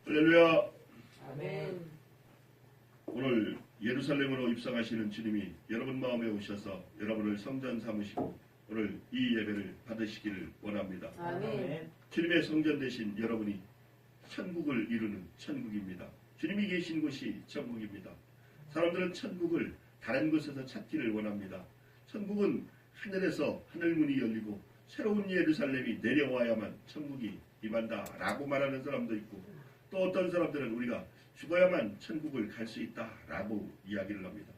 할렐루야. 아멘. 오늘 예루살렘으로 입성하시는 주님이 여러분 마음에 오셔서 여러분을 성전 삼으시고 오늘 이 예배를 받으시기를 원합니다. 아멘. 주님의 성전 되신 여러분이 천국을 이루는 천국입니다. 주님이 계신 곳이 천국입니다. 사람들은 천국을 다른 곳에서 찾기를 원합니다. 천국은 하늘에서 하늘문이 열리고 새로운 예루살렘이 내려와야만 천국이 임한다 라고 말하는 사람도 있고, 또 어떤 사람들은 우리가 죽어야만 천국을 갈 수 있다 라고 이야기를 합니다.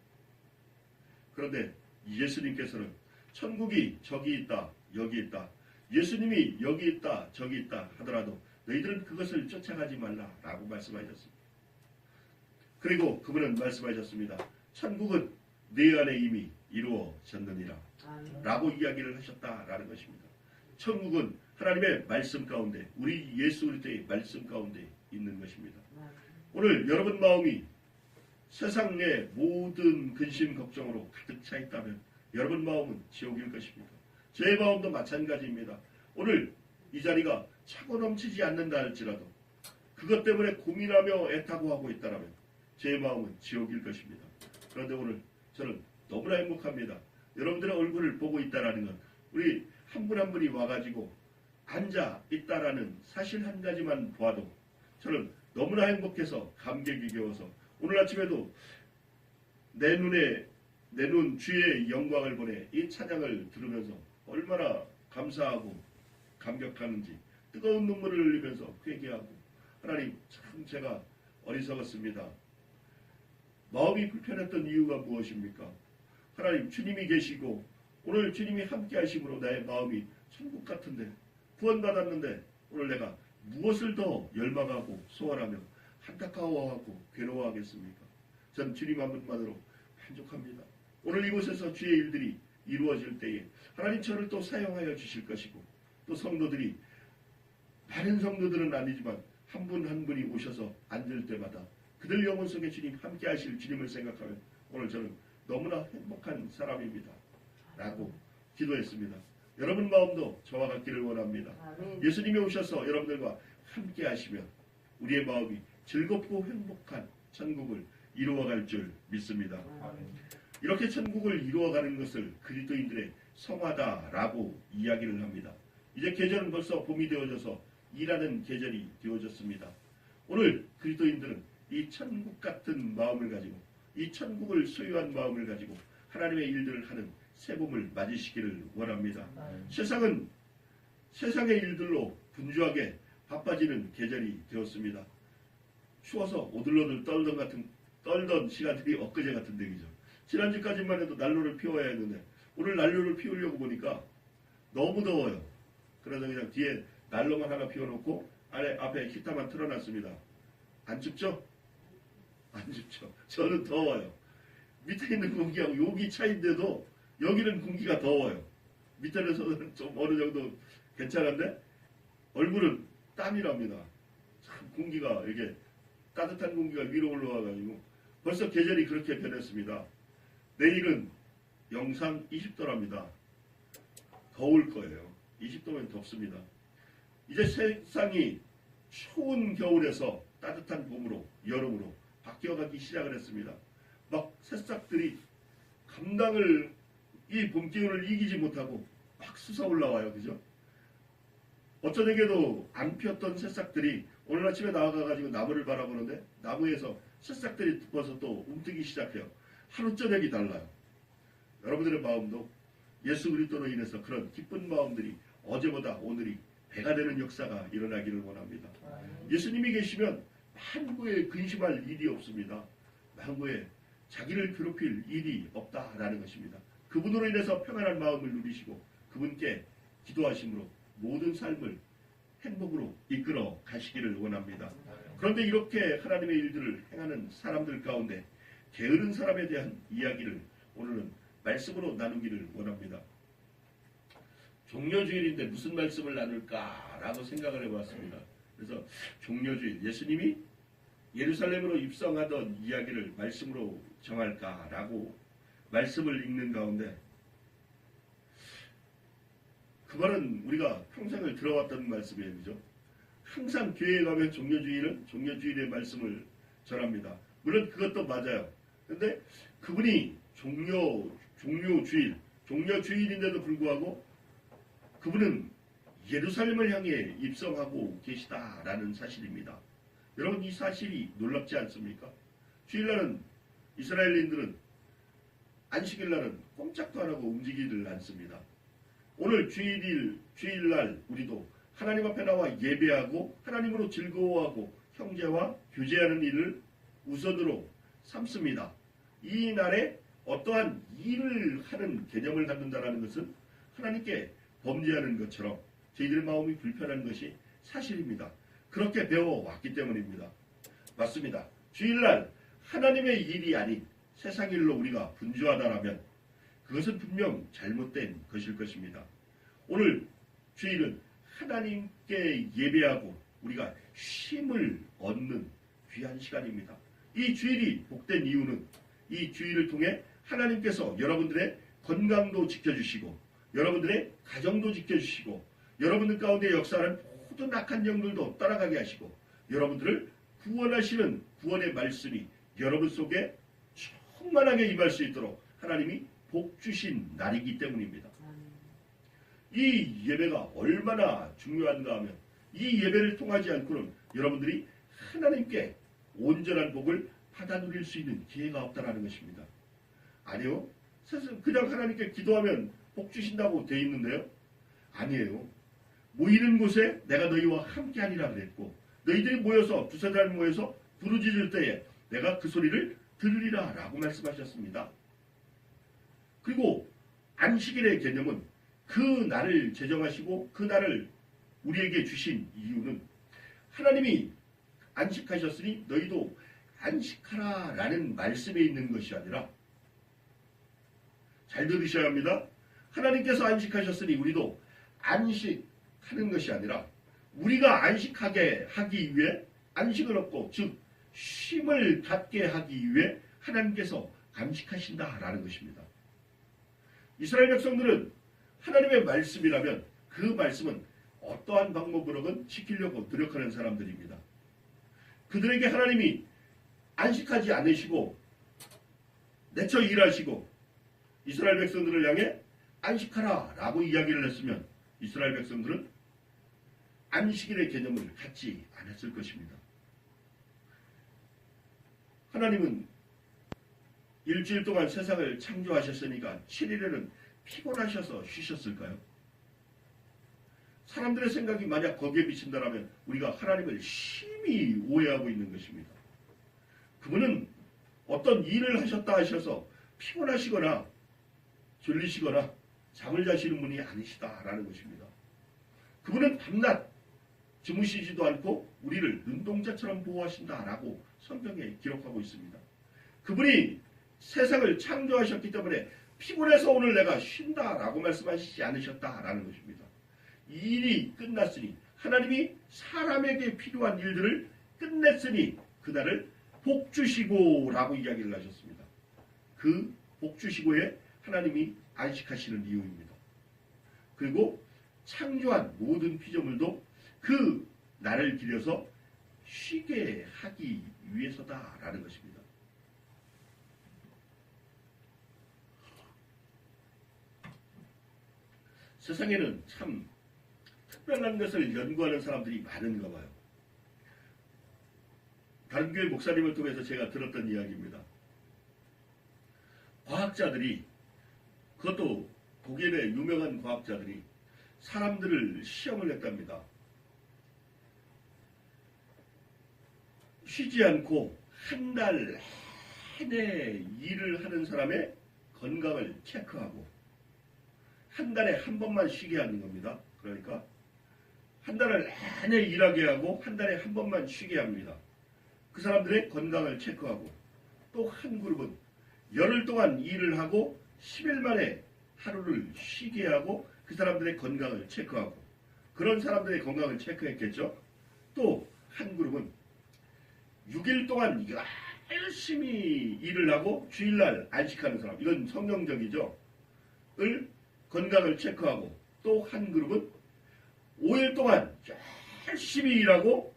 그런데 예수님께서는 천국이 저기 있다 여기 있다, 예수님이 여기 있다 저기 있다 하더라도 너희들은 그것을 쫓아가지 말라 라고 말씀하셨습니다. 그리고 그분은 말씀하셨습니다. 천국은 내 안에 이미 이루어졌느니라 라고 이야기를 하셨다라는 것입니다. 천국은 하나님의 말씀 가운데, 우리 예수 그리스도의 말씀 가운데 있는 것입니다. 오늘 여러분 마음이 세상의 모든 근심 걱정으로 가득 차 있다면 여러분 마음은 지옥일 것입니다. 제 마음도 마찬가지입니다. 오늘 이 자리가 차고 넘치지 않는다 할지라도 그것 때문에 고민하며 애타고 하고 있다면 제 마음은 지옥일 것입니다. 그런데 오늘 저는 너무나 행복합니다. 여러분들의 얼굴을 보고 있다라는 건, 우리 한 분 한 분이 와가지고 앉아 있다라는 사실 한 가지만 보아도 저는 너무나 행복해서 감격이 겨워서 오늘 아침에도 내 눈 주의 영광을 보내 이 찬양을 들으면서 얼마나 감사하고 감격하는지 뜨거운 눈물을 흘리면서 회개하고, 하나님 참 제가 어리석었습니다. 마음이 불편했던 이유가 무엇입니까? 하나님 주님이 계시고 오늘 주님이 함께 하심으로 나의 마음이 천국 같은데, 구원받았는데 오늘 내가 무엇을 더 열망하고 소원하며 안타까워하고 괴로워하겠습니까? 전 주님 한 분만으로 만족합니다. 오늘 이곳에서 주의 일들이 이루어질 때에 하나님 저를 또 사용하여 주실 것이고, 또 성도들이, 많은 성도들은 아니지만 한 분 한 분이 오셔서 앉을 때마다 그들 영혼 속에 주님 함께 하실 주님을 생각하면 오늘 저는 너무나 행복한 사람입니다 라고 기도했습니다. 여러분 마음도 저와 같기를 원합니다. 아멘. 예수님이 오셔서 여러분들과 함께 하시면 우리의 마음이 즐겁고 행복한 천국을 이루어갈 줄 믿습니다. 아멘. 이렇게 천국을 이루어가는 것을 그리스도인들의 성화다라고 이야기를 합니다. 이제 계절은 벌써 봄이 되어져서 일하는 계절이 되어졌습니다. 오늘 그리스도인들은 이 천국 같은 마음을 가지고, 이 천국을 소유한 마음을 가지고 하나님의 일들을 하는 새봄을 맞으시기를 원합니다. 세상은 세상의 일들로 분주하게 바빠지는 계절이 되었습니다. 추워서 오들오들 떨던 시간들이 엊그제 같은 얘기죠. 지난주까지만 해도 난로를 피워야 했는데 오늘 난로를 피우려고 보니까 너무 더워요. 그래서 그냥 뒤에 난로만 하나 피워놓고 앞에 히터만 틀어놨습니다. 안 춥죠? 안 춥죠. 저는 더워요. 밑에 있는 공기하고 여기 차인데도 여기는 공기가 더워요. 밑에서는 좀 어느 정도 괜찮은데 얼굴은 땀이랍니다. 참 공기가 이게 따뜻한 공기가 위로 올라와가지고 벌써 계절이 그렇게 변했습니다. 내일은 영상 20도랍니다. 더울 거예요. 20도면 덥습니다. 이제 세상이 추운 겨울에서 따뜻한 봄으로, 여름으로 바뀌어가기 시작을 했습니다. 막 새싹들이 이 봄기운을 이기지 못하고 막 솟아 올라와요. 그죠? 어쩌다게도 안 피었던 새싹들이 오늘 아침에 나와가지고 나무를 바라보는데 나무에서 새싹들이 덮어서 또 움트기 시작해요. 하루 저녁이 달라요. 여러분들의 마음도 예수 그리스도로 인해서 그런 기쁜 마음들이 어제보다 오늘이 배가 되는 역사가 일어나기를 원합니다. 예수님이 계시면 만구에 근심할 일이 없습니다. 만구에 자기를 괴롭힐 일이 없다라는 것입니다. 그분으로 인해서 평안한 마음을 누리시고 그분께 기도하심으로 모든 삶을 행복으로 이끌어 가시기를 원합니다. 그런데 이렇게 하나님의 일들을 행하는 사람들 가운데 게으른 사람에 대한 이야기를 오늘은 말씀으로 나누기를 원합니다. 종려주일인데 무슨 말씀을 나눌까라고 생각을 해봤습니다. 그래서 종려주일, 예수님이 예루살렘으로 입성하던 이야기를 말씀으로 정할까라고 말씀을 읽는 가운데, 그 말은 우리가 평생을 들어왔던 말씀이에요. 그죠? 항상 교회에 가면 종려주일의 말씀을 전합니다. 물론 그것도 맞아요. 근데 그분이 종려주일인데도 불구하고 그분은 예루살렘을 향해 입성하고 계시다라는 사실입니다. 여러분, 이 사실이 놀랍지 않습니까? 주일날은 이스라엘인들은 안식일날은 꼼짝도 안 하고 움직이질 않습니다. 오늘 주일날 우리도 하나님 앞에 나와 예배하고 하나님으로 즐거워하고 형제와 교제하는 일을 우선으로 삼습니다. 이 날에 어떠한 일을 하는 개념을 갖는다는 것은 하나님께 범죄하는 것처럼 저희들의 마음이 불편한 것이 사실입니다. 그렇게 배워왔기 때문입니다. 맞습니다. 주일날 하나님의 일이 아닌 세상 일로 우리가 분주하다라면 그것은 분명 잘못된 것일 것입니다. 오늘 주일은 하나님께 예배하고 우리가 쉼을 얻는 귀한 시간입니다. 이 주일이 복된 이유는 이 주일을 통해 하나님께서 여러분들의 건강도 지켜주시고 여러분들의 가정도 지켜주시고 여러분들 가운데 역사하는 모든 악한 영들도 따라가게 하시고 여러분들을 구원하시는 구원의 말씀이 여러분 속에 충만하게 임할 수 있도록 하나님이 복 주신 날이기 때문입니다. 이 예배가 얼마나 중요한가 하면 이 예배를 통하지 않고는 여러분들이 하나님께 온전한 복을 받아 누릴 수 있는 기회가 없다는 것입니다. 아니요. 그냥 하나님께 기도하면 복 주신다고 되어 있는데요. 아니에요. 모이는 곳에 내가 너희와 함께하리라 그랬고 너희들이 모여서 두세 달 모여서 부르짖을 때에 내가 그 소리를 들으리라 라고 말씀하셨습니다. 그리고 안식일의 개념은 그 날을 제정하시고 그 날을 우리에게 주신 이유는 하나님이 안식하셨으니 너희도 안식하라 라는 말씀에 있는 것이 아니라 잘 들으셔야 합니다. 하나님께서 안식하셨으니 우리도 안식하는 것이 아니라 우리가 안식하게 하기 위해 안식을 얻고 즉 쉼을 갖게 하기 위해 하나님께서 안식하신다라는 것입니다. 이스라엘 백성들은 하나님의 말씀이라면 그 말씀은 어떠한 방법으로든 지키려고 노력하는 사람들입니다. 그들에게 하나님이 안식하지 않으시고 내쳐 일하시고 이스라엘 백성들을 향해 안식하라 라고 이야기를 했으면 이스라엘 백성들은 안식일의 개념을 갖지 않았을 것입니다. 하나님은 일주일 동안 세상을 창조하셨으니까 7일에는 피곤하셔서 쉬셨을까요? 사람들의 생각이 만약 거기에 비친다면 우리가 하나님을 심히 오해하고 있는 것입니다. 그분은 어떤 일을 하셨다 하셔서 피곤하시거나 졸리시거나 잠을 자시는 분이 아니시다라는 것입니다. 그분은 밤낮 주무시지도 않고 우리를 눈동자처럼 보호하신다라고 성경에 기록하고 있습니다. 그분이 세상을 창조하셨기 때문에 피곤해서 오늘 내가 쉰다라고 말씀하시지 않으셨다라는 것입니다. 이 일이 끝났으니 하나님이 사람에게 필요한 일들을 끝냈으니 그날을 복 주시고 라고 이야기를 하셨습니다. 그 복 주시고에 하나님이 안식하시는 이유입니다. 그리고 창조한 모든 피조물도 그 날을 기려서 쉬게 하기 위해서다라는 것입니다. 세상에는 참 특별한 것을 연구하는 사람들이 많은가 봐요. 다른 교회 목사님을 통해서 제가 들었던 이야기입니다. 과학자들이, 그것도 독일의 유명한 과학자들이 사람들을 시험을 했답니다. 쉬지 않고 한 달 내내 일을 하는 사람의 건강을 체크하고 한 달에 한 번만 쉬게 하는 겁니다. 그러니까 한 달을 내내 일하게 하고 한 달에 한 번만 쉬게 합니다. 그 사람들의 건강을 체크하고 또 한 그룹은 열흘 동안 일을 하고 10일 만에 하루를 쉬게 하고 그 사람들의 건강을 체크하고 그런 사람들의 건강을 체크했겠죠. 또 한 그룹은 6일 동안 열심히 일을 하고 주일날 안식하는 사람, 이건 성경적이죠. 을 건강을 체크하고 또 한 그룹은 5일 동안 열심히 일하고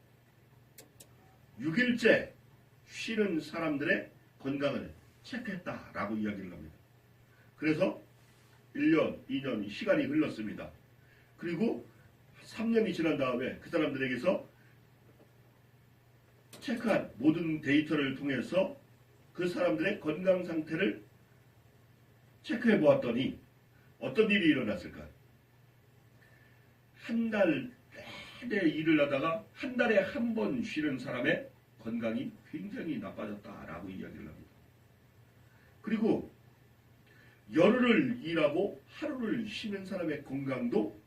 6일째 쉬는 사람들의 건강을 체크했다라고 이야기를 합니다. 그래서 1년, 2년 시간이 흘렀습니다. 그리고 3년이 지난 다음에 그 사람들에게서 체크한 모든 데이터를 통해서 그 사람들의 건강 상태를 체크해 보았더니 어떤 일이 일어났을까요? 한 달 내내 일을 하다가 한 달에 한 번 쉬는 사람의 건강이 굉장히 나빠졌다라고 이야기를 합니다. 그리고 열흘을 일하고 하루를 쉬는 사람의 건강도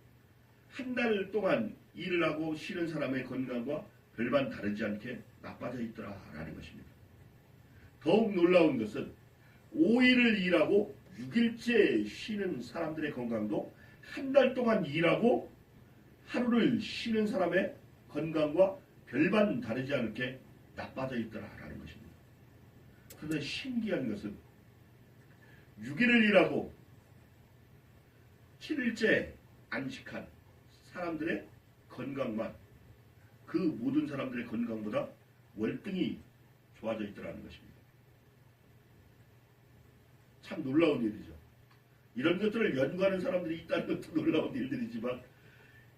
한 달 동안 일을 하고 쉬는 사람의 건강과 별반 다르지 않게 나빠져 있더라라는 것입니다. 더욱 놀라운 것은 5일을 일하고 6일째 쉬는 사람들의 건강도 한 달 동안 일하고 하루를 쉬는 사람의 건강과 별반 다르지 않게 나빠져 있더라라는 것입니다. 그런데 신기한 것은 6일을 일하고 7일째 안식한 사람들의 건강만 그 모든 사람들의 건강보다 월등히 좋아져 있더라는 것입니다. 참 놀라운 일이죠. 이런 것들을 연구하는 사람들이 있다는 것도 놀라운 일들이지만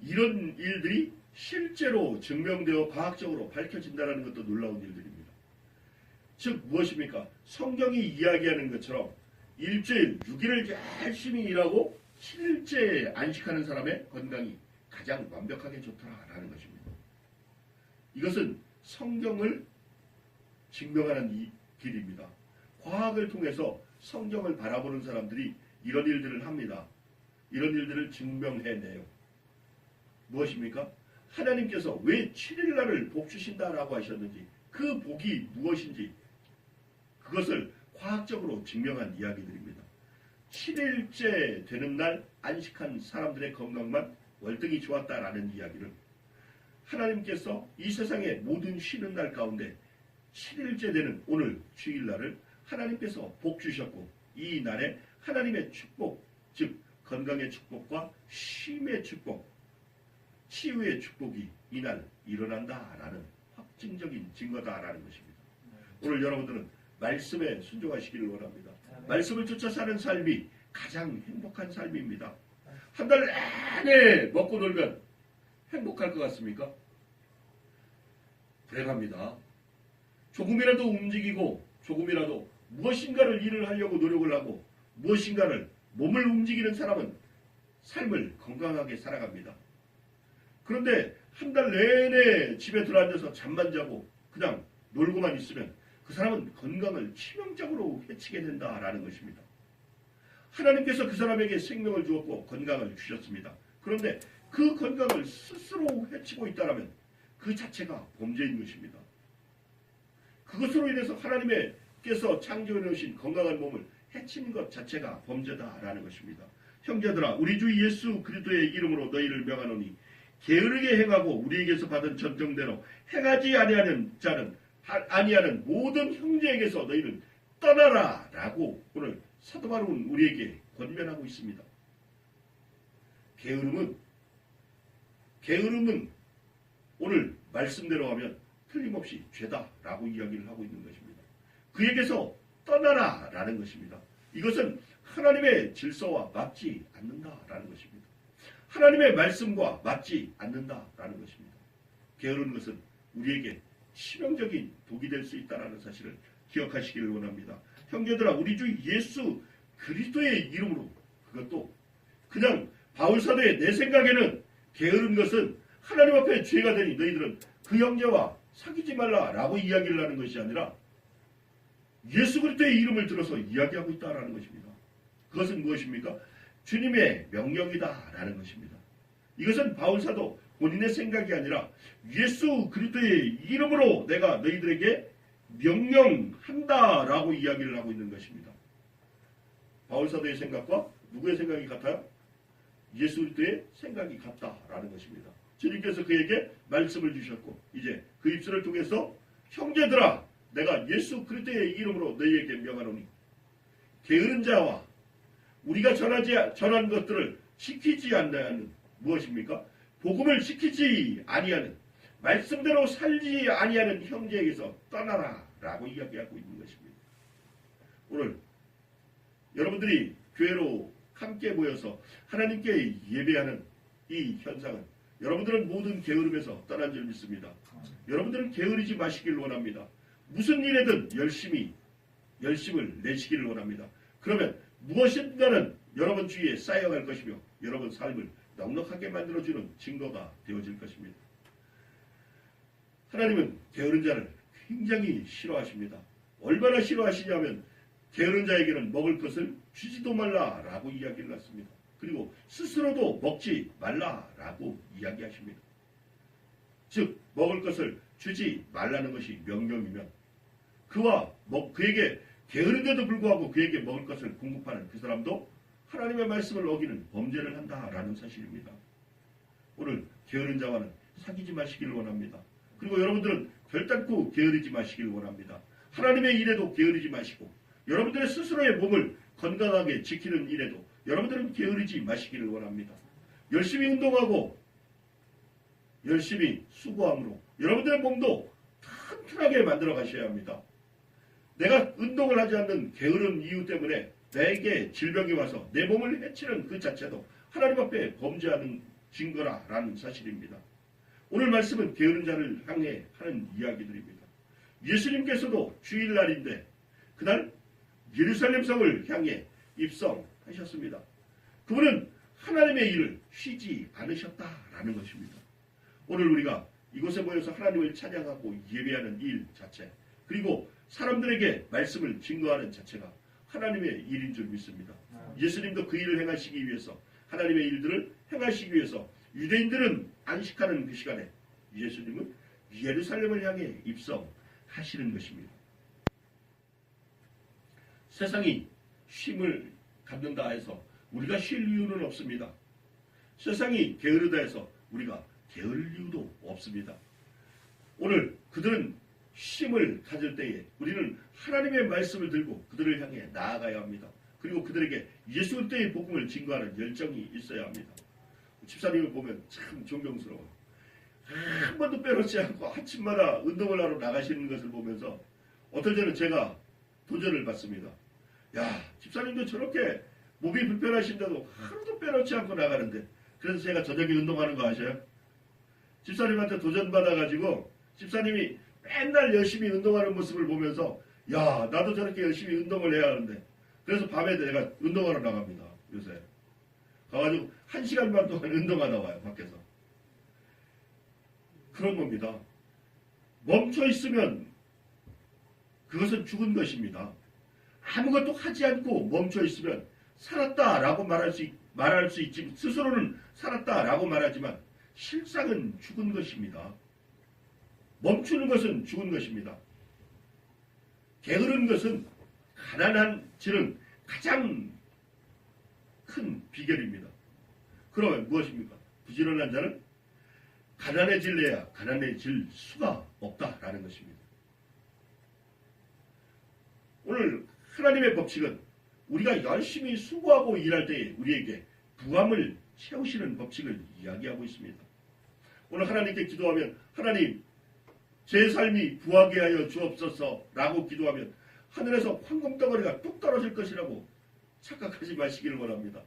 이런 일들이 실제로 증명되어 과학적으로 밝혀진다는 것도 놀라운 일들입니다. 즉 무엇입니까? 성경이 이야기하는 것처럼 일주일 6일을 열심히 일하고 7일째 안식하는 사람의 건강이 가장 완벽하게 좋다라는 것입니다. 이것은 성경을 증명하는 이 길입니다. 과학을 통해서 성경을 바라보는 사람들이 이런 일들을 합니다. 이런 일들을 증명해내요. 무엇입니까? 하나님께서 왜 7일날을 복 주신다라고 하셨는지 그 복이 무엇인지 그것을 과학적으로 증명한 이야기들입니다. 7일째 되는 날 안식한 사람들의 건강만 월등히 좋았다라는 이야기를 하나님께서 이 세상의 모든 쉬는 날 가운데 7일째 되는 오늘 주일날을 하나님께서 복 주셨고 이 날에 하나님의 축복, 즉 건강의 축복과 쉼의 축복, 치유의 축복이 이날 일어난다라는 확증적인 증거다라는 것입니다. 오늘 여러분들은 말씀에 순종하시기를 원합니다. 말씀을 쫓아 사는 삶이 가장 행복한 삶입니다. 한 달 내내 먹고 놀면 행복할 것 같습니까? 불행합니다. 조금이라도 움직이고 조금이라도 무엇인가를 일을 하려고 노력을 하고 무엇인가를 몸을 움직이는 사람은 삶을 건강하게 살아갑니다. 그런데 한 달 내내 집에 들어앉아서 잠만 자고 그냥 놀고만 있으면 그 사람은 건강을 치명적으로 해치게 된다라는 것입니다. 하나님께서 그 사람에게 생명을 주었고 건강을 주셨습니다. 그런데 그 건강을 스스로 해치고 있다면 그 자체가 범죄인 것입니다. 그것으로 인해서 하나님께서 창조해 놓으신 건강한 몸을 해치는 것 자체가 범죄다라는 것입니다. 형제들아, 우리 주 예수 그리스도의 이름으로 너희를 명하노니 게으르게 행하고 우리에게서 받은 전통대로 행하지 아니하는 모든 형제에게서 너희는 떠나라라고 오늘 사도 바울은 우리에게 권면하고 있습니다. 게으름은 오늘 말씀대로 하면 틀림없이 죄다라고 이야기를 하고 있는 것입니다. 그에게서 떠나라라는 것입니다. 이것은 하나님의 질서와 맞지 않는다라는 것입니다. 하나님의 말씀과 맞지 않는다라는 것입니다. 게으른 것은 우리에게 치명적인 독이 될 수 있다는 사실을 기억하시기를 원합니다. 형제들아, 우리 주 예수 그리스도의 이름으로, 그것도 그냥 바울사도의 내 생각에는 게으른 것은 하나님 앞에 죄가 되니 너희들은 그 형제와 사귀지 말라라고 이야기를 하는 것이 아니라 예수 그리스도의 이름을 들어서 이야기하고 있다라는 것입니다. 그것은 무엇입니까? 주님의 명령이다라는 것입니다. 이것은 바울사도 본인의 생각이 아니라 예수 그리스도의 이름으로 내가 너희들에게 명령한다라고 이야기를 하고 있는 것입니다. 바울사도의 생각과 누구의 생각이 같아요? 예수 그리스도의 생각이 같다라는 것입니다. 주님께서 그에게 말씀을 주셨고 이제 그 입술을 통해서 형제들아, 내가 예수 그리스도의 이름으로 너희에게 명하노니 게으른 자와 우리가 전한 것들을 지키지 않는 무엇입니까? 복음을 지키지 아니하는 말씀대로 살지 아니하는 형제에게서 떠나라 라고 이야기하고 있는 것입니다. 오늘 여러분들이 교회로 함께 모여서 하나님께 예배하는 이 현상은 여러분들은 모든 게으름에서 떠난 줄 믿습니다. 여러분들은 게으르지 마시길 원합니다. 무슨 일에든 열심을 내시기를 원합니다. 그러면 무엇인가는 여러분 주위에 쌓여갈 것이며 여러분 삶을 넉넉하게 만들어주는 증거가 되어질 것입니다. 하나님은 게으른 자를 굉장히 싫어하십니다. 얼마나 싫어하시냐면 게으른 자에게는 먹을 것을 주지도 말라라고 이야기를 했습니다. 그리고 스스로도 먹지 말라라고 이야기하십니다. 즉 먹을 것을 주지 말라는 것이 명령이면 그에게 게으른데도 불구하고 그에게 먹을 것을 공급하는 그 사람도 하나님의 말씀을 어기는 범죄를 한다라는 사실입니다. 오늘 게으른 자와는 사귀지 마시기를 원합니다. 그리고 여러분들은 결단코 게으르지 마시기를 원합니다. 하나님의 일에도 게으르지 마시고 여러분들의 스스로의 몸을 건강하게 지키는 일에도 여러분들은 게으르지 마시기를 원합니다. 열심히 운동하고 열심히 수고함으로 여러분들의 몸도 튼튼하게 만들어 가셔야 합니다. 내가 운동을 하지 않는 게으른 이유 때문에 내게 질병이 와서 내 몸을 해치는 그 자체도 하나님 앞에 범죄하는 증거라는 사실입니다. 오늘 말씀은 게으른 자를 향해 하는 이야기들입니다. 예수님께서도 주일날인데 그날 예루살렘 성을 향해 입성하셨습니다. 그분은 하나님의 일을 쉬지 않으셨다라는 것입니다. 오늘 우리가 이곳에 모여서 하나님을 찬양하고 예배하는 일 자체 그리고 사람들에게 말씀을 증거하는 자체가 하나님의 일인 줄 믿습니다. 예수님도 그 일을 행하시기 위해서 하나님의 일들을 행하시기 위해서 유대인들은 안식하는 그 시간에 예수님은 예루살렘을 향해 입성하시는 것입니다. 세상이 쉼을 갖는다 해서 우리가 쉴 이유는 없습니다. 세상이 게으르다 해서 우리가 게으를 이유도 없습니다. 오늘 그들은 쉼을 가질 때에 우리는 하나님의 말씀을 들고 그들을 향해 나아가야 합니다. 그리고 그들에게 예수 그리스도의 복음을 증거하는 열정이 있어야 합니다. 집사님을 보면 참 존경스러워요. 한 번도 빼놓지 않고 아침마다 운동을 하러 나가시는 것을 보면서 어떨 때는 제가 도전을 받습니다. 야, 집사님도 저렇게 몸이 불편하신데도 하루도 빼놓지 않고 나가는데 그래서 제가 저녁에 운동하는 거 아셔요? 집사님한테 도전받아가지고 집사님이 맨날 열심히 운동하는 모습을 보면서 야, 나도 저렇게 열심히 운동을 해야 하는데 그래서 밤에 내가 운동하러 나갑니다. 요새 가가지고 1시간 반 동안 운동하다 와요. 밖에서. 그런 겁니다. 멈춰 있으면 그것은 죽은 것입니다. 아무것도 하지 않고 멈춰 있으면 살았다라고 말할 수 있지 스스로는 살았다라고 말하지만 실상은 죽은 것입니다. 멈추는 것은 죽은 것입니다. 게으른 것은 가난한지는 가장 큰 비결입니다. 그러면 무엇입니까? 부지런한 자는 가난해질래야 가난해질 수가 없다라는 것입니다. 오늘 하나님의 법칙은 우리가 열심히 수고하고 일할 때에 우리에게 부함을 채우시는 법칙을 이야기하고 있습니다. 오늘 하나님께 기도하면 하나님 제 삶이 부하게 하여 주옵소서 라고 기도하면 하늘에서 황금덩어리가 뚝 떨어질 것이라고 착각하지 마시기를 원합니다.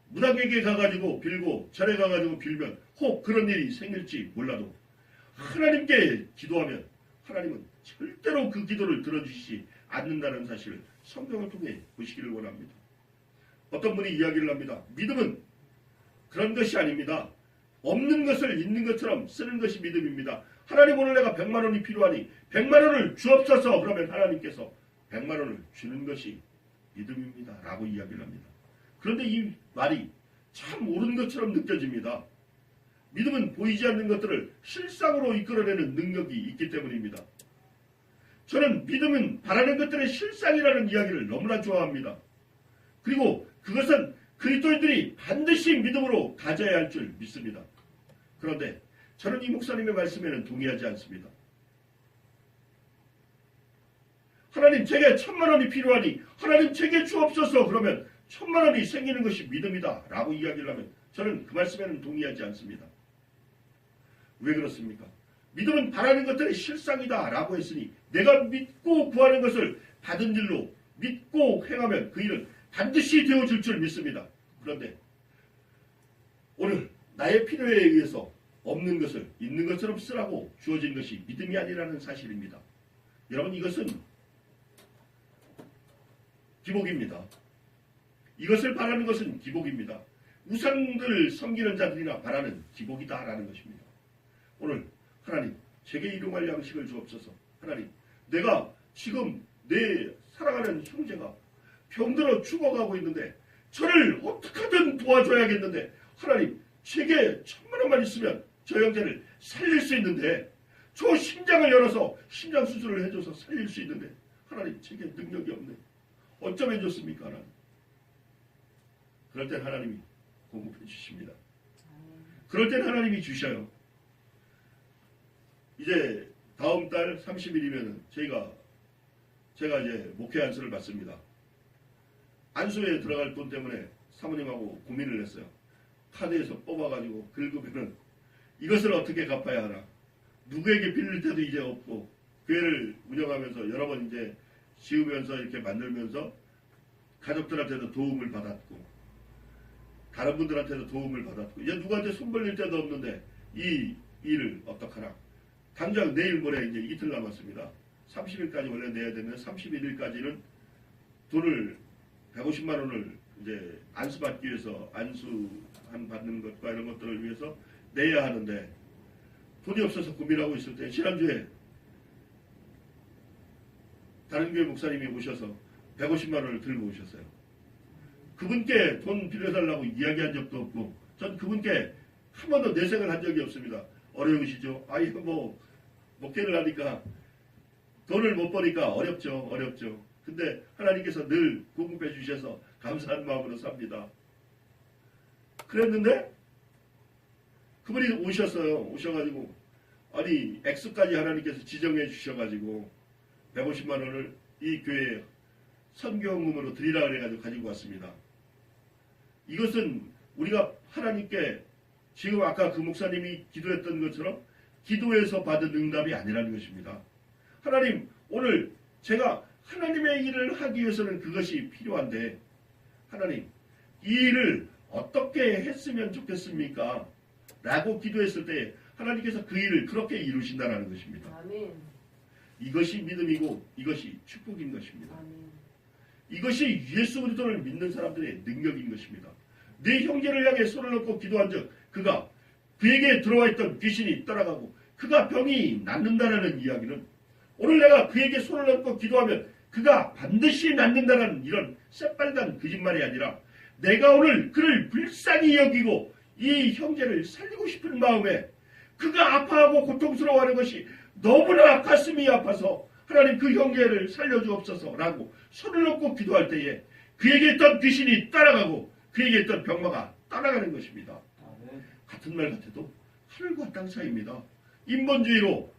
무당에게 가가지고 빌고 절에 가가지고 빌면 혹 그런 일이 생길지 몰라도 하나님께 기도하면 하나님은 절대로 그 기도를 들어주시지 않는다는 사실을 성경을 통해 보시기를 원합니다. 어떤 분이 이야기를 합니다. 믿음은 그런 것이 아닙니다. 없는 것을 있는 것처럼 쓰는 것이 믿음입니다. 하나님 오늘 내가 100만 원이 필요하니 100만 원을 주옵소서. 그러면 하나님께서 100만 원을 주는 것이 믿음입니다. 라고 이야기를 합니다. 그런데 이 말이 참 옳은 것처럼 느껴집니다. 믿음은 보이지 않는 것들을 실상으로 이끌어내는 능력이 있기 때문입니다. 저는 믿음은 바라는 것들의 실상이라는 이야기를 너무나 좋아합니다. 그리고 그것은 그리스도인들이 반드시 믿음으로 가져야 할 줄 믿습니다. 그런데 저는 이 목사님의 말씀에는 동의하지 않습니다. 하나님 제게 1000만 원이 필요하니 하나님 제게 주옵소서. 그러면 1000만 원이 생기는 것이 믿음이다 라고 이야기를 하면 저는 그 말씀에는 동의하지 않습니다. 왜 그렇습니까? 믿음은 바라는 것들의 실상이다 라고 했으니 내가 믿고 구하는 것을 받은 일로 믿고 행하면 그 일은 반드시 되어질 줄 믿습니다. 그런데 오늘 나의 필요에 의해서 없는 것을 있는 것처럼 쓰라고 주어진 것이 믿음이 아니라는 사실입니다. 여러분, 이것은 기복입니다. 이것을 바라는 것은 기복입니다. 우상들을 섬기는 자들이나 바라는 기복이다라는 것입니다. 오늘 하나님, 제게 일용할 양식을 주옵소서. 하나님, 내가 지금 내 사랑하는 형제가 병들어 죽어가고 있는데 저를 어떻게든 도와줘야겠는데 하나님, 제게 1,000만 원만 있으면 저 형제를 살릴 수 있는데 저 심장을 열어서 심장 수술을 해줘서 살릴 수 있는데 하나님, 제게 능력이 없네. 어쩜 해줬습니까? 하나님. 그럴 땐 하나님이 공급해 주십니다. 그럴 땐 하나님이 주셔요. 이제 다음 달 30일이면 제가 이제 목회 안수를 받습니다. 안수에 들어갈 돈 때문에 사모님하고 고민을 했어요. 카드에서 뽑아가지고 긁으면은 이것을 어떻게 갚아야 하나. 누구에게 빌릴 때도 이제 없고, 교회를 운영하면서 여러 번 이제 지으면서 이렇게 만들면서 가족들한테도 도움을 받았고, 다른 분들한테도 도움을 받았고, 이제 누구한테 손 벌릴 때도 없는데 이 일을 어떡하나. 당장 내일 모레 이제 이틀 남았습니다. 30일까지 원래 내야 되는 31일까지는 돈을 150만 원을 이제 안수받기 위해서 안수한 받는 것과 이런 것들을 위해서 내야 하는데 돈이 없어서 고민하고 있을 때 지난주에 다른 교회 목사님이 오셔서 150만 원을 들고 오셨어요. 그분께 돈 빌려달라고 이야기한 적도 없고 전 그분께 한 번도 내색을 한 적이 없습니다. 어려우시죠? 아이 목회를 하니까 돈을 못 버니까 어렵죠. 근데 하나님께서 늘 공급해 주셔서 감사한 마음으로 삽니다. 그랬는데 그분이 오셔가지고 아니 액수까지 하나님께서 지정해 주셔가지고 150만 원을 이 교회에 선교헌금으로 드리라 그래가지고 가지고 왔습니다. 이것은 우리가 하나님께 지금 아까 그 목사님이 기도했던 것처럼 기도에서 받은 응답이 아니라는 것입니다. 하나님, 오늘 제가 하나님의 일을 하기 위해서는 그것이 필요한데 하나님, 이 일을 어떻게 했으면 좋겠습니까? 라고 기도했을 때 하나님께서 그 일을 그렇게 이루신다는 것입니다. 아멘. 이것이 믿음이고 이것이 축복인 것입니다. 아멘. 이것이 예수 그리스도를 믿는 사람들의 능력인 것입니다. 내 형제를 향해 손을 얹고 기도한 적 그에게 들어와 있던 귀신이 떠나가고 그가 병이 낫는다는 이야기는 오늘 내가 그에게 손을 얹고 기도하면 그가 반드시 낫는다는 이런 새빨간 거짓말이 아니라 내가 오늘 그를 불쌍히 여기고 이 형제를 살리고 싶은 마음에 그가 아파하고 고통스러워하는 것이 너무나 가슴이 아파서 하나님 그 형제를 살려주옵소서라고 손을 얹고 기도할 때에 그에게 있던 귀신이 따라가고 그에게 있던 병마가 따라가는 것입니다. 같은 말 같아도 하늘과 땅 사이입니다. 인본주의로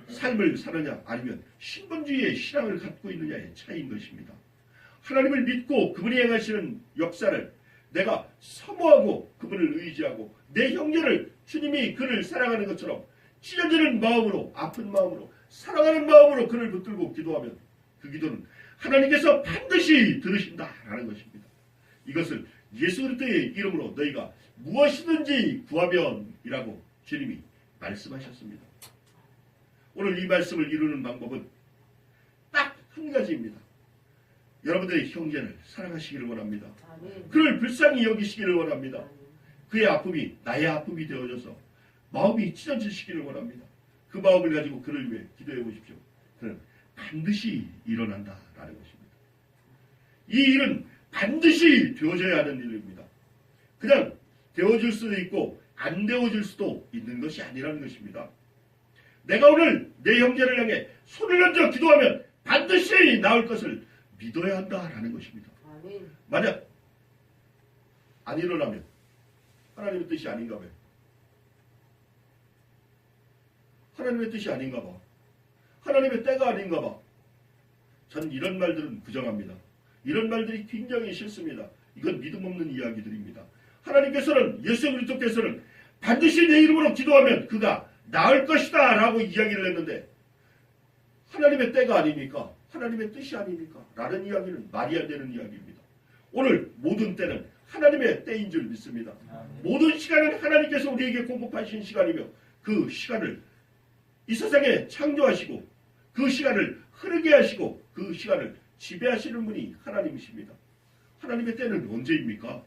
삶을 사느냐 아니면 신본주의의 신앙을 갖고 있느냐의 차이인 것입니다. 하나님을 믿고 그분이 행하시는 역사를 내가 사모하고 그분을 의지하고 내 형제를 주님이 그를 사랑하는 것처럼 찢어지는 마음으로 아픈 마음으로 사랑하는 마음으로 그를 붙들고 기도하면 그 기도는 하나님께서 반드시 들으신다라는 것입니다. 이것을 예수 그리스도의 이름으로 너희가 무엇이든지 구하면이라고 주님이 말씀하셨습니다. 오늘 이 말씀을 이루는 방법은 딱 한 가지입니다. 여러분들의 형제를 사랑하시기를 원합니다. 아멘. 그를 불쌍히 여기시기를 원합니다. 그의 아픔이 나의 아픔이 되어져서 마음이 찢어지시기를 원합니다. 그 마음을 가지고 그를 위해 기도해 보십시오. 그는 반드시 일어난다라는 것입니다. 이 일은 반드시 되어져야 하는 일입니다. 그냥 되어질 수도 있고 안 되어질 수도 있는 것이 아니라는 것입니다. 내가 오늘 내 형제를 향해 손을 얹어 기도하면 반드시 나올 것을 믿어야 한다라는 것입니다. 아멘. 만약 안 일어나면 하나님의 뜻이 아닌가 봐요. 하나님의 뜻이 아닌가 봐. 하나님의 때가 아닌가 봐. 전 이런 말들은 부정합니다. 이런 말들이 굉장히 싫습니다. 이건 믿음 없는 이야기들입니다. 하나님께서는 예수 그리스도께서는 반드시 내 이름으로 기도하면 그가 나을 것이다 라고 이야기를 했는데 하나님의 때가 아닙니까? 하나님의 뜻이 아닙니까? 라는 이야기는 말이 안 되는 이야기입니다. 오늘 모든 때는 하나님의 때인 줄 믿습니다. 모든 시간은 하나님께서 우리에게 공급하신 시간이며 그 시간을 이 세상에 창조하시고 그 시간을 흐르게 하시고 그 시간을 지배하시는 분이 하나님이십니다. 하나님의 때는 언제입니까?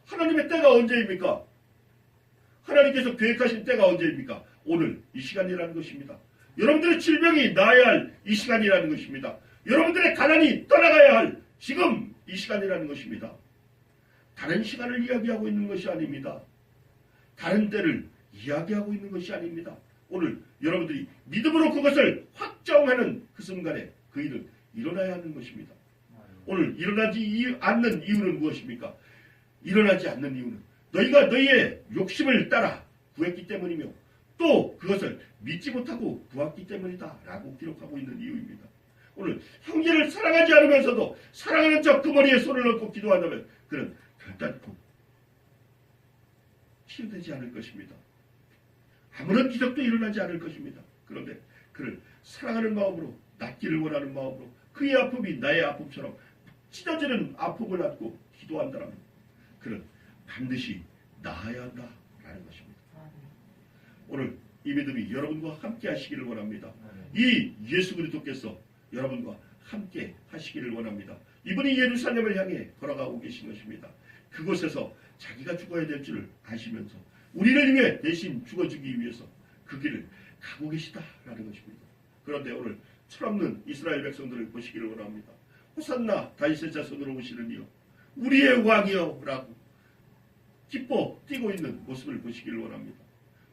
하나님의 때가 언제입니까? 하나님께서 계획하신 때가 언제입니까? 오늘 이 시간이라는 것입니다. 여러분들의 질병이 나아야 할 이 시간이라는 것입니다. 여러분들의 가난이 떠나가야 할 지금 이 시간이라는 것입니다. 다른 시간을 이야기하고 있는 것이 아닙니다. 다른 때를 이야기하고 있는 것이 아닙니다. 오늘 여러분들이 믿음으로 그것을 확정하는 그 순간에 그 일은 일어나야 하는 것입니다. 오늘 일어나지 않는 이유는 무엇입니까? 일어나지 않는 이유는 너희가 너희의 욕심을 따라 구했기 때문이며 또 그것을 믿지 못하고 구했기 때문이다 라고 기록하고 있는 이유입니다. 오늘 형제를 사랑하지 않으면서도 사랑하는 척 그 머리에 손을 얹고 기도한다면 그는 결단코 치유되지 않을 것입니다. 아무런 기적도 일어나지 않을 것입니다. 그런데 그를 사랑하는 마음으로 낫기를 원하는 마음으로 그의 아픔이 나의 아픔처럼 찢어지는 아픔을 안고 기도한다면 그는 반드시 나아야 한다라는 것입니다. 오늘 이 믿음이 여러분과 함께 하시기를 원합니다. 이 예수 그리스도께서 여러분과 함께 하시기를 원합니다. 이분이 예루살렘을 향해 걸어가고 계신 것입니다. 그곳에서 자기가 죽어야 될 줄을 아시면서 우리를 위해 대신 죽어주기 위해서 그 길을 가고 계시다라는 것입니다. 그런데 오늘 철없는 이스라엘 백성들을 보시기를 원합니다. 호산나 다윗의 자손으로 오시는 이여 우리의 왕이여 라고 기뻐 뛰고 있는 모습을 보시기를 원합니다.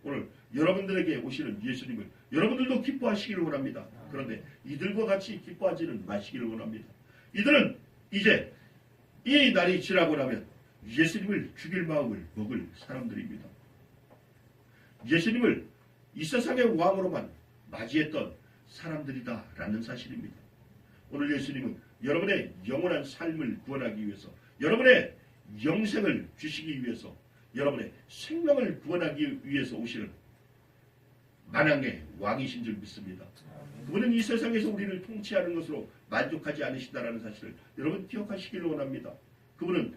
오늘 여러분들에게 오시는 예수님을 여러분들도 기뻐하시기를 원합니다. 그런데 이들과 같이 기뻐하지는 마시기를 원합니다. 이들은 이제 이 날이 지나고 나면 예수님을 죽일 마음을 먹을 사람들입니다. 예수님을 이 세상의 왕으로만 맞이했던 사람들이다라는 사실입니다. 오늘 예수님은 여러분의 영원한 삶을 구원하기 위해서 여러분의 영생을 주시기 위해서 여러분의 생명을 구원하기 위해서 오시는 만왕의 왕이신 줄 믿습니다. 그분은 이 세상에서 우리를 통치하는 것으로 만족하지 않으신다는 사실을 여러분 기억하시기를 원합니다. 그분은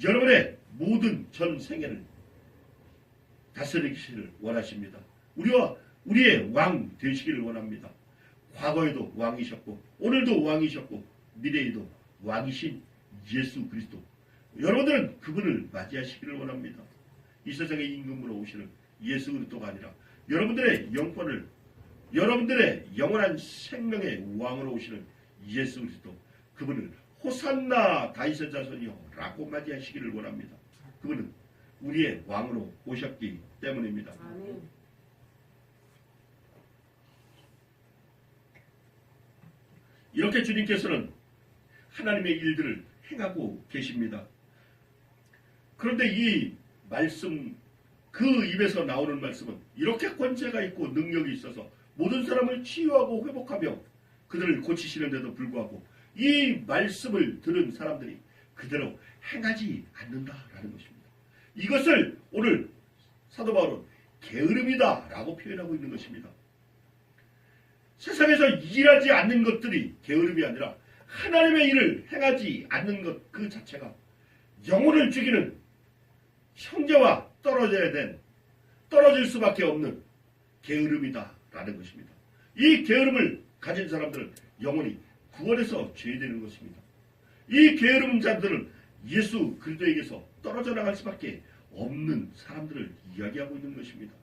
여러분의 모든 전 생애를 다스리기를 원하십니다. 우리와 우리의 왕 되시기를 원합니다. 과거에도 왕이셨고 오늘도 왕이셨고 미래에도 왕이신 예수 그리스도 여러분들은 그분을 맞이하시기를 원합니다. 이 세상의 임금으로 오시는 예수 그리스도가 아니라 여러분들의 영권을 여러분들의 영원한 생명의 왕으로 오시는 예수 그리스도 그분을 호산나 다윗의 자손이여 라고 맞이하시기를 원합니다. 그분은 우리의 왕으로 오셨기 때문입니다. 아멘. 이렇게 주님께서는 하나님의 일들을 행하고 계십니다. 그런데 이 말씀 그 입에서 나오는 말씀은 이렇게 권세가 있고 능력이 있어서 모든 사람을 치유하고 회복하며 그들을 고치시는데도 불구하고 이 말씀을 들은 사람들이 그대로 행하지 않는다라는 것입니다. 이것을 오늘 사도 바울은 게으름이다 라고 표현하고 있는 것입니다. 세상에서 일하지 않는 것들이 게으름이 아니라 하나님의 일을 행하지 않는 것 그 자체가 영혼을 죽이는 형제와 떨어질 수밖에 없는 게으름이다라는 것입니다. 이 게으름을 가진 사람들은 영혼이 구원에서 죄되는 것입니다. 이 게으름 자들은 예수 그리스도에게서 떨어져 나갈 수밖에 없는 사람들을 이야기하고 있는 것입니다.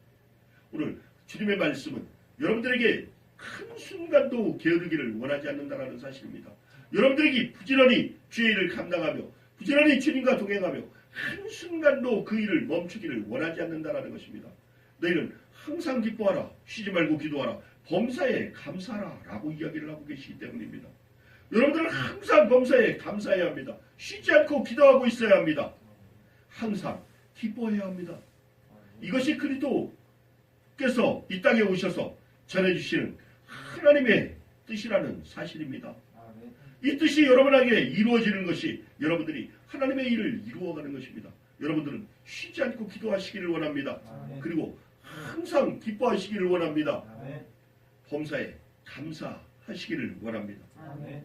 오늘 주님의 말씀은 여러분들에게 한순간도 게으르기를 원하지 않는다는 사실입니다. 여러분들에게 부지런히 주의 일을 감당하며 부지런히 주님과 동행하며 한순간도 그 일을 멈추기를 원하지 않는다는 것입니다. 너희는 항상 기뻐하라, 쉬지 말고 기도하라, 범사에 감사하라 라고 이야기를 하고 계시기 때문입니다. 여러분들은 항상 범사에 감사해야 합니다. 쉬지 않고 기도하고 있어야 합니다. 항상 기뻐해야 합니다. 이것이 그리스도께서 이 땅에 오셔서 전해주시는 하나님의 뜻이라는 사실입니다. 이 뜻이 여러분에게 이루어지는 것이 여러분들이 하나님의 일을 이루어가는 것입니다. 여러분들은 쉬지 않고 기도하시기를 원합니다. 그리고 항상 기뻐하시기를 원합니다. 아멘. 범사에 감사하시기를 원합니다. 아멘.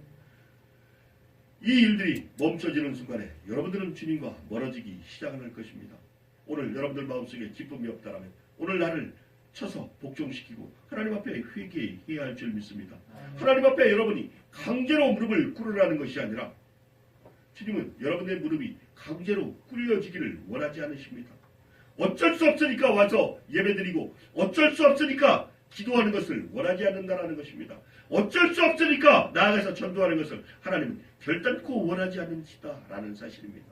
이 일들이 멈춰지는 순간에 여러분들은 주님과 멀어지기 시작할 것입니다. 오늘 여러분들 마음속에 기쁨이 없다라면 오늘 나를 쳐서 복종시키고 하나님 앞에 회개해야 할 줄 믿습니다. 하나님 앞에 여러분이 강제로 무릎을 꿇으라는 것이 아니라 주님은 여러분의 무릎이 강제로 꿇려지기를 원하지 않으십니다. 어쩔 수 없으니까 와서 예배드리고 어쩔 수 없으니까 기도하는 것을 원하지 않는다라는 것입니다. 어쩔 수 없으니까 나아가서 전도하는 것을 하나님은 결단코 원하지 않으시다라는 사실입니다.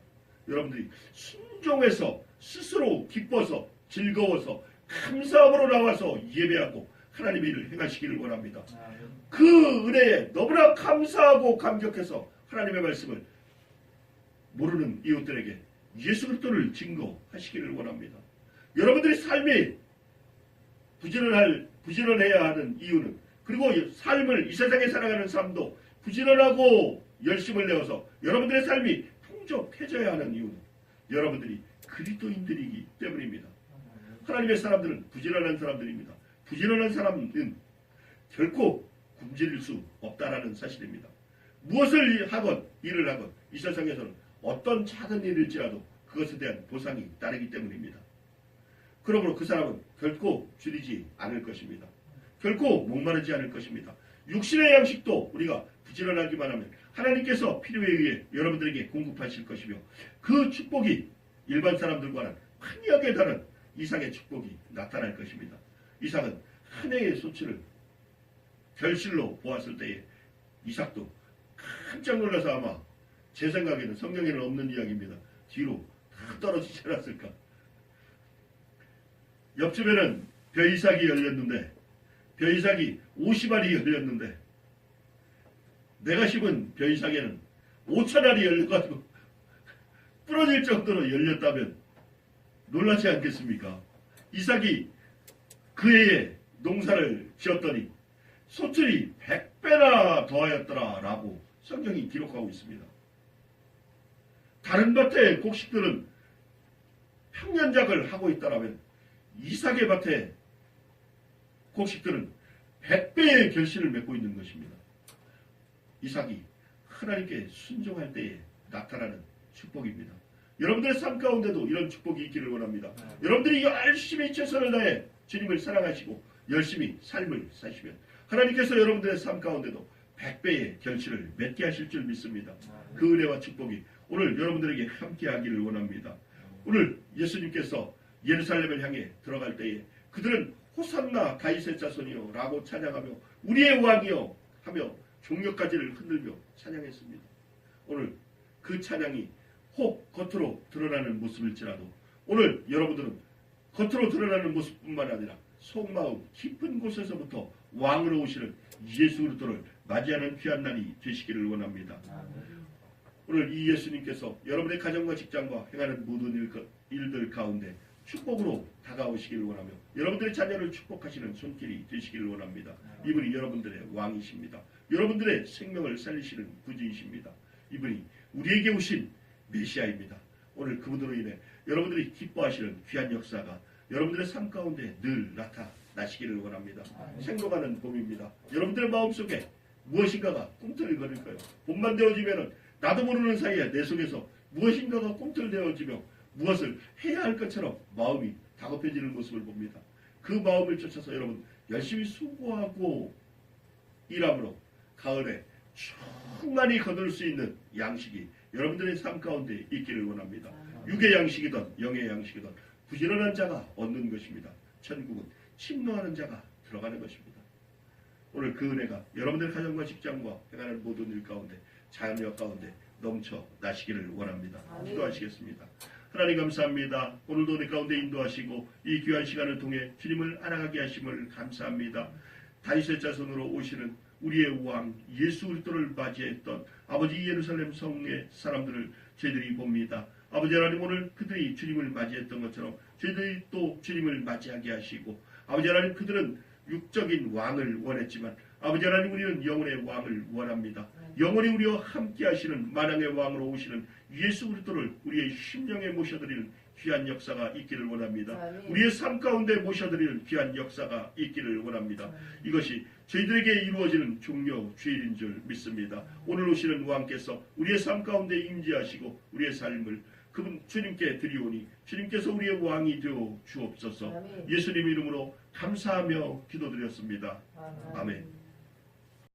여러분들이 순종해서 스스로 기뻐서 즐거워서 감사함으로 나와서 예배하고 하나님의 일을 행하시기를 원합니다. 그 은혜에 너무나 감사하고 감격해서 하나님의 말씀을 모르는 이웃들에게 예수 그리스도를 증거하시기를 원합니다. 여러분들의 삶이 부지런해야 하는 이유는, 그리고 삶을 이 세상에 살아가는 삶도 부지런하고 열심을 내어서 여러분들의 삶이 풍족해져야 하는 이유는 여러분들이 그리스도인들이기 때문입니다. 하나님의 사람들은 부지런한 사람들입니다. 부지런한 사람은 결코 굶주릴 수 없다라는 사실입니다. 무엇을 하건 일을 하건 이 세상에서는 어떤 작은 일일지라도 그것에 대한 보상이 따르기 때문입니다. 그러므로 그 사람은 결코 줄이지 않을 것입니다. 결코 목마르지 않을 것입니다. 육신의 양식도 우리가 부지런하기만 하면 하나님께서 필요에 의해 여러분들에게 공급하실 것이며 그 축복이 일반 사람들과는 환희하게 다른 이삭의 축복이 나타날 것입니다. 이삭은 한 해의 소치를 결실로 보았을 때에 이삭도 깜짝 놀라서 아마 제 생각에는 성경에는 없는 이야기입니다. 뒤로 다 떨어지지 않았을까. 옆집에는 벼이삭이 열렸는데 벼이삭이 50알이 열렸는데 내가 심은 벼이삭에는 5,000알이 열려가지고 부러질 정도로 열렸다면 놀라지 않겠습니까? 이삭이 그 해에 농사를 지었더니 소출이 100배나 더하였더라라고 성경이 기록하고 있습니다. 다른 밭의 곡식들은 평년작을 하고 있다라면 이삭의 밭의 곡식들은 100배의 결실을 맺고 있는 것입니다. 이삭이 하나님께 순종할 때에 나타나는 축복입니다. 여러분들의 삶 가운데도 이런 축복이 있기를 원합니다. 여러분들이 열심히 최선을 다해 주님을 사랑하시고 열심히 삶을 사시면 하나님께서 여러분들의 삶 가운데도 100배의 결실을 맺게 하실 줄 믿습니다. 그 은혜와 축복이 오늘 여러분들에게 함께 하기를 원합니다. 오늘 예수님께서 예루살렘을 향해 들어갈 때에 그들은 호산나 다윗의 자손이여 라고 찬양하며 우리의 왕이여 하며 종려가지를 흔들며 찬양했습니다. 오늘 그 찬양이 혹 겉으로 드러나는 모습일지라도 오늘 여러분들은 겉으로 드러나는 모습뿐만 아니라 속마음 깊은 곳에서부터 왕으로 오시는 예수 그리스도를 맞이하는 귀한 날이 되시기를 원합니다. 오늘 이 예수님께서 여러분의 가정과 직장과 행하는 모든 일들 가운데 축복으로 다가오시기를 원하며 여러분들의 자녀를 축복하시는 손길이 되시기를 원합니다. 이분이 여러분들의 왕이십니다. 여러분들의 생명을 살리시는 구주이십니다. 이분이 우리에게 오신 메시아입니다. 오늘 그분으로 인해 여러분들이 기뻐하시는 귀한 역사가 여러분들의 삶 가운데 늘 나타나시기를 원합니다. 생동하는 봄입니다. 여러분들의 마음속에 무엇인가가 꿈틀거릴 거예요. 봄만 되어지면 나도 모르는 사이에 내 속에서 무엇인가가 꿈틀대어지며 무엇을 해야 할 것처럼 마음이 다급해지는 모습을 봅니다. 그 마음을 쫓아서 여러분 열심히 수고하고 일함으로 가을에 충만히 거둘 수 있는 양식이 여러분들의 삶 가운데 있기를 원합니다. 육의 양식이든 영의 양식이든 부지런한 자가 얻는 것입니다. 천국은 침노하는 자가 들어가는 것입니다. 오늘 그 은혜가 여러분들의 가정과 직장과 행하는 모든 일 가운데 자녀 가운데 넘쳐 나시기를 원합니다. 기도하시겠습니다. 하나님 감사합니다. 오늘도 내 가운데 인도하시고 이 귀한 시간을 통해 주님을 알아가게 하심을 감사합니다. 다윗의 자손으로 오시는 우리의 왕 예수 그리스도를 맞이했던 아버지 예루살렘 성의 사람들을 저희들이 봅니다. 아버지 하나님 오늘 그들이 주님을 맞이했던 것처럼 저희들이 또 주님을 맞이하게 하시고 아버지 하나님 그들은 육적인 왕을 원했지만 아버지 하나님 우리는 영혼의 왕을 원합니다. 영원히 우리와 함께 하시는 만왕의 왕으로 오시는 예수 그리스도를 우리의 심령에 모셔드리는 귀한 역사가 있기를 원합니다. 아멘. 우리의 삶 가운데 모셔드리는 귀한 역사가 있기를 원합니다. 이것이 저희들에게 이루어지는 종료 주일인 줄 믿습니다. 오늘 오시는 왕께서 우리의 삶 가운데 임재하시고 우리의 삶을 그분 주님께 드리오니 주님께서 우리의 왕이 되어 주옵소서. 아멘. 예수님 이름으로 감사하며 기도드렸습니다. 아멘.